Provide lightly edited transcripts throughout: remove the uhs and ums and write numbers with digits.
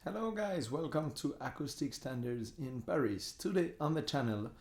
Hello guys, welcome to Acoustic Standards in Paris. Today on the channel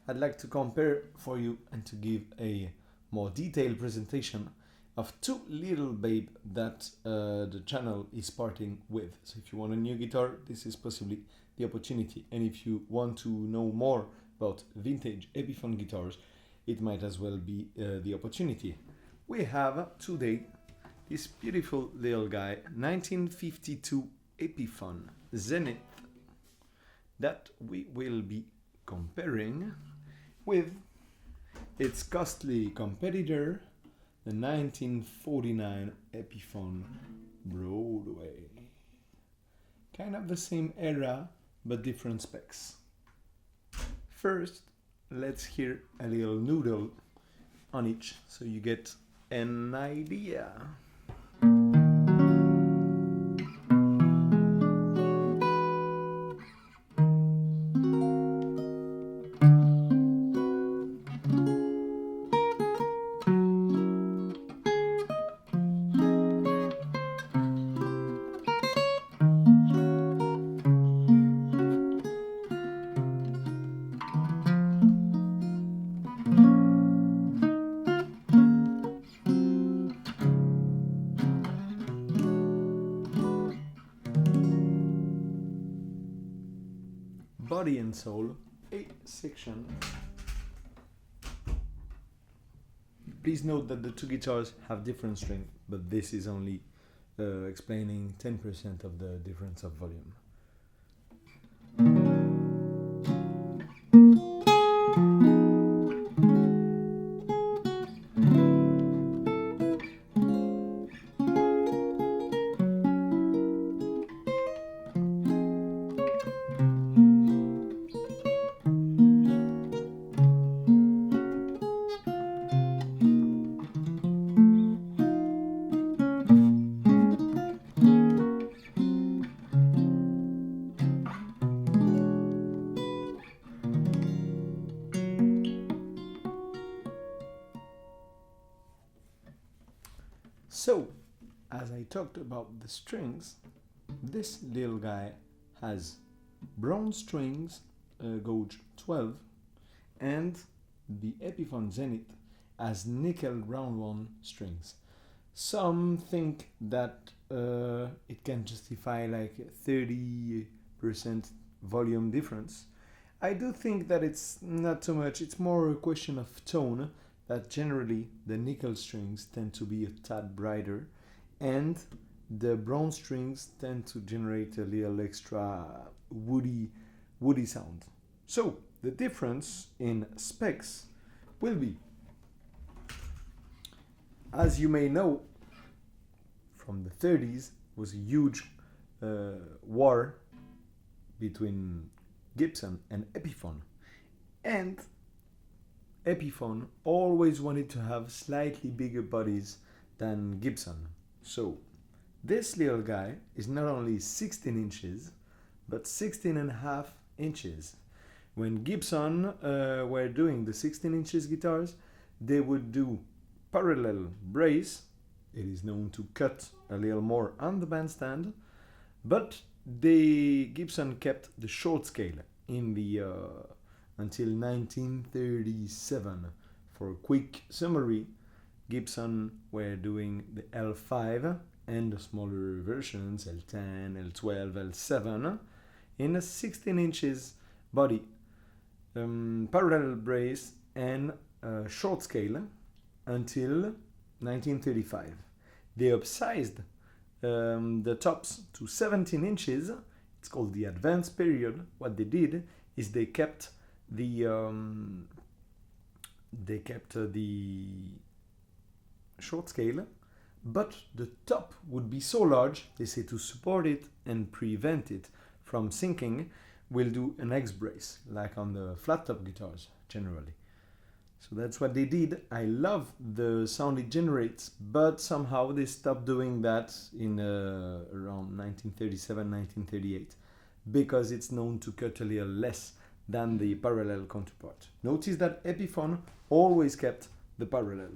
I'd like to compare for you and to give a more detailed presentation of two little babe that the channel is parting with. So if you want a new guitar, this is possibly the opportunity, and if you want to know more about vintage Epiphone guitars, it might as well be the opportunity. We have today this beautiful little guy, 1952 Epiphone Zenith, that we will be comparing with its costly competitor, the 1949 Epiphone Broadway. Kind of the same era, but different specs. First, let's hear a little noodle on each so you get an idea. Body and Soul, A section. Please note that the two guitars have different strength, but this is only explaining 10% of the difference of volume. So, as I talked about the strings, this little guy has bronze strings, gauge 12, and the Epiphone Zenith has nickel round one strings. Some think that it can justify like 30% volume difference. I do think that it's not too much, it's more a question of tone, that generally the nickel strings tend to be a tad brighter and the bronze strings tend to generate a little extra woody sound. So the difference in specs will be, as you may know, from the 30s was a huge war between Gibson and Epiphone, and Epiphone always wanted to have slightly bigger bodies than Gibson. So this little guy is not only 16 inches, but 16.5 inches. When Gibson were doing the 16 inches guitars, they would do parallel brace. It is known to cut a little more on the bandstand, but Gibson kept the short scale in the until 1937. For a quick summary, Gibson were doing the L5 and the smaller versions, L10, L12, L7, in a 16 inches body, parallel brace and short scale until 1935. They upsized the tops to 17 inches. It's called the advanced period. What they did is they kept the short scale, but the top would be so large, they say, to support it and prevent it from sinking, we'll do an X brace, like on the flat top guitars generally. So that's what they did. I love the sound it generates, but somehow they stopped doing that in around 1937, 1938, because it's known to cut a little less than the parallel counterpart. Notice that Epiphone always kept the parallel.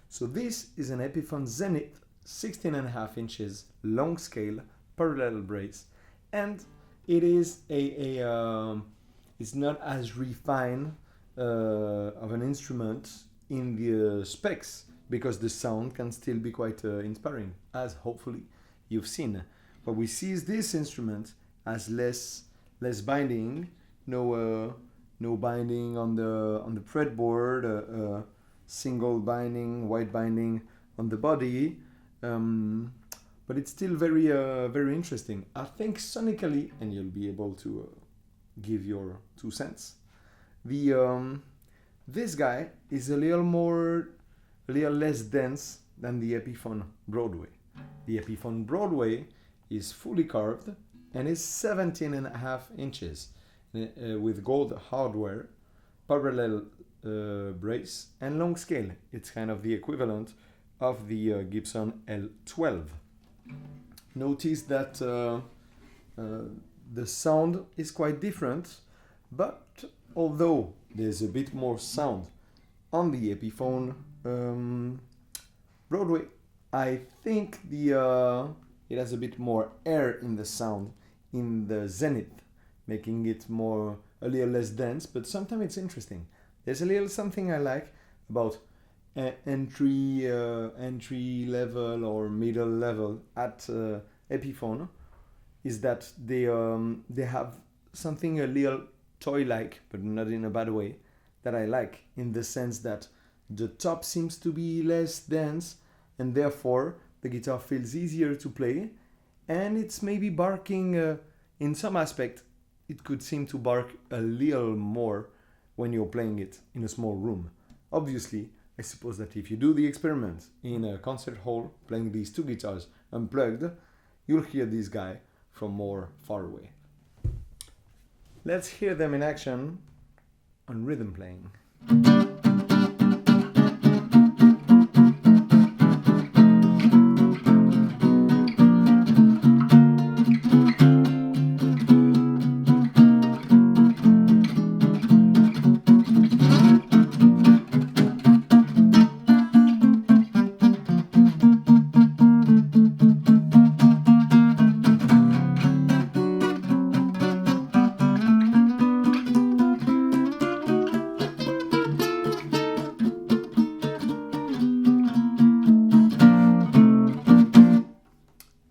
So this is an Epiphone Zenith, 16.5 inches, long scale, parallel brace, and it is it's not as refined of an instrument in the specs, because the sound can still be quite inspiring, as hopefully you've seen. What we see is this instrument has less binding, no binding on the fretboard, single binding, white binding on the body, but it's still very interesting. I think sonically, and you'll be able to give your 2 cents. This guy is a little less dense than the Epiphone Broadway. The Epiphone Broadway is fully carved and is 17.5 inches with gold hardware, parallel brace, and long scale. It's kind of the equivalent of the Gibson L12. Notice that the sound is quite different, but although there's a bit more sound on the Epiphone Broadway, I think it has a bit more air in the sound in the Zenith, making it a little less dense, but sometimes it's interesting. There's a little something I like about entry level or middle level at Epiphone, is that they have something a little toy-like, but not in a bad way, that I like, in the sense that the top seems to be less dense, and therefore the guitar feels easier to play, and it's maybe barking in some aspect. It could seem to bark a little more when you're playing it in a small room. Obviously, I suppose that if you do the experiment in a concert hall playing these 2 guitars unplugged, you'll hear this guy from more far away. Let's hear them in action on rhythm playing.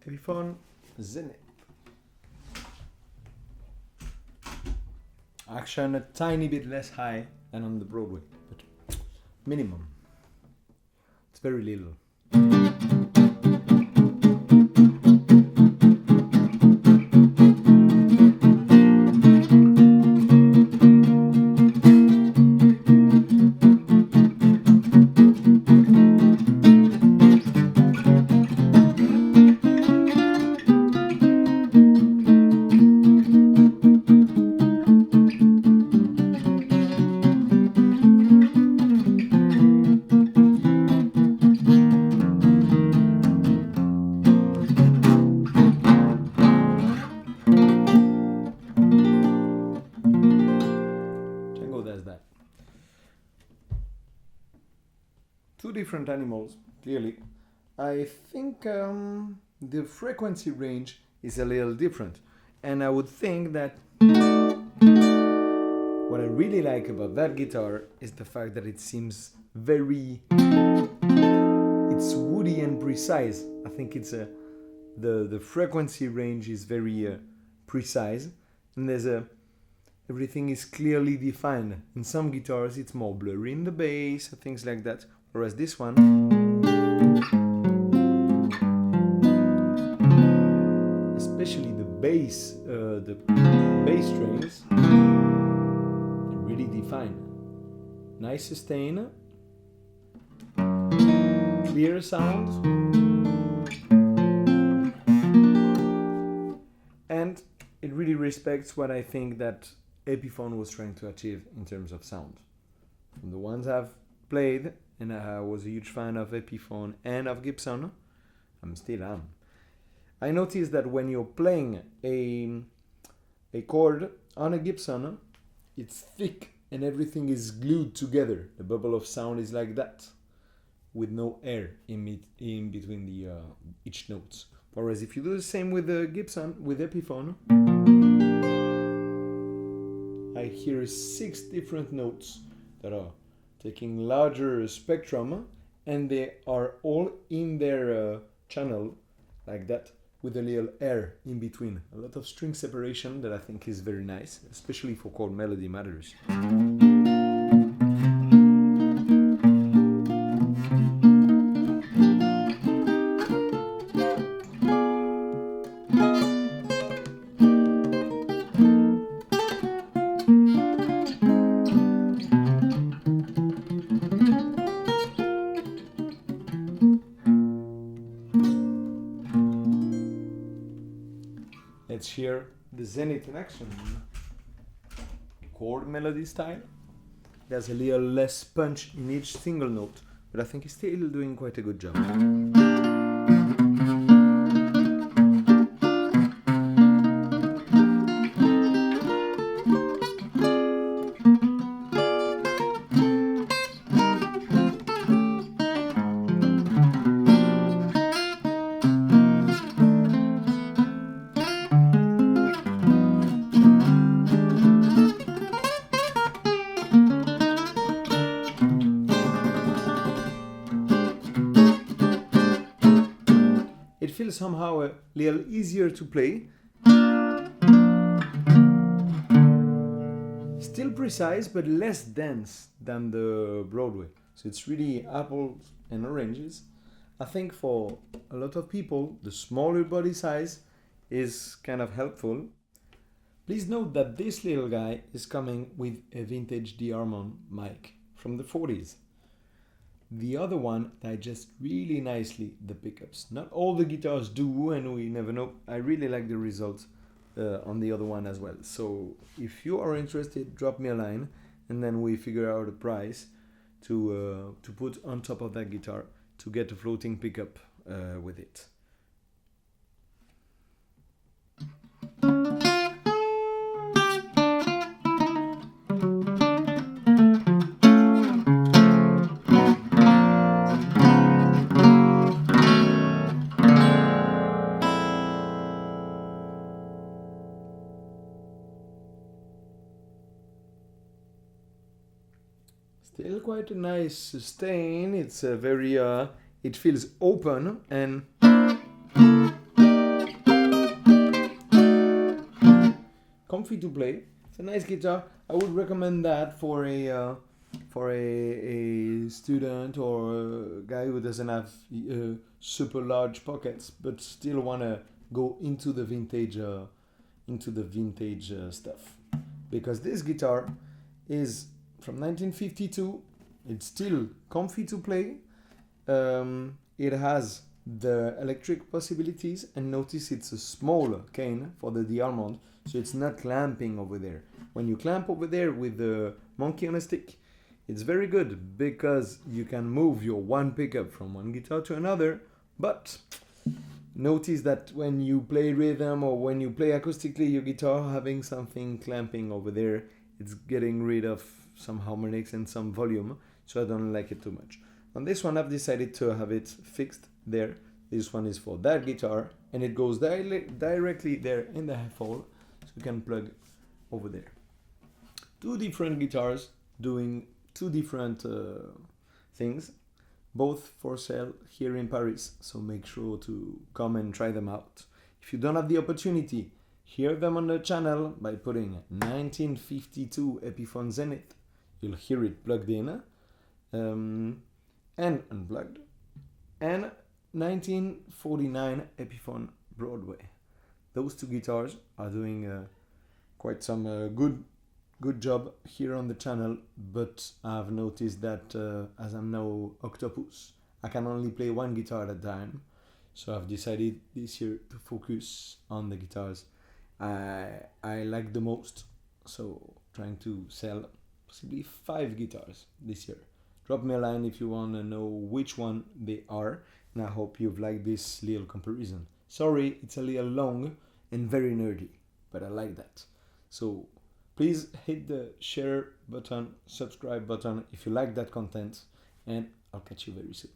Epiphone Zenith. Action a tiny bit less high than on the Broadway, but minimum. It's very little. Two different animals, clearly. I think the frequency range is a little different, and I would think that what I really like about that guitar is the fact that it seems it's woody and precise. I think it's the frequency range is very precise, and everything is clearly defined. In some guitars it's more blurry in the bass, things like that. Whereas this one, especially the bass strings, are really defined. Nice sustain, clear sound, and it really respects what I think that Epiphone was trying to achieve in terms of sound. From the ones I've played, and I was a huge fan of Epiphone and of Gibson. Still am. I noticed that when you're playing a chord on a Gibson, it's thick and everything is glued together. The bubble of sound is like that, with no air in between each notes. Whereas if you do the same with the Gibson, with Epiphone, I hear 6 different notes that are taking larger spectrum, and they are all in their channel like that, with a little air in between. A lot of string separation that I think is very nice, especially for chord melody matters. Let's hear the Zenith in action. Chord melody style. There's a little less punch in each single note, but I think he's still doing quite a good job. It feels somehow a little easier to play. Still precise, but less dense than the Broadway. So it's really apples and oranges. I think for a lot of people, the smaller body size is kind of helpful. Please note that this little guy is coming with a vintage DeArmond Mike from the 40s. The other one digests really nicely the pickups. Not all the guitars do, and we never know. I really like the results on the other one as well. So if you are interested, drop me a line, and then we figure out a price to put on top of that guitar to get a floating pickup with it. Still quite a nice sustain. It's a very, it feels open and comfy to play. It's a nice guitar. I would recommend that for a student or a guy who doesn't have super large pockets, but still wanna go into the vintage stuff. Because this guitar is from 1952. It's still comfy to play. It has the electric possibilities, and notice it's a smaller cane for the DeArmond, so it's not clamping over there. When you clamp over there with the monkey on a stick, it's very good because you can move your one pickup from one guitar to another, but notice that when you play rhythm or when you play acoustically your guitar, having something clamping over there, it's getting rid of some harmonics and some volume, so I don't like it too much. On this one, I've decided to have it fixed there. This one is for that guitar, and it goes directly there in the half hole, so you can plug over there. 2 different guitars doing 2 different things, both for sale here in Paris, so make sure to come and try them out. If you don't have the opportunity, hear them on the channel by putting 1952 Epiphone Zenith. You'll hear it plugged in and unplugged, and 1949 Epiphone Broadway. Those 2 guitars are doing quite some good job here on the channel, but I've noticed that as I'm now octopus, I can only play 1 guitar at a time, so I've decided this year to focus on the guitars I like the most, so trying to sell possibly 5 guitars this year. Drop me a line if you want to know which one they are, and I hope you've liked this little comparison. Sorry, it's a little long and very nerdy, but I like that. So please hit the share button, subscribe button if you like that content, and I'll catch you very soon.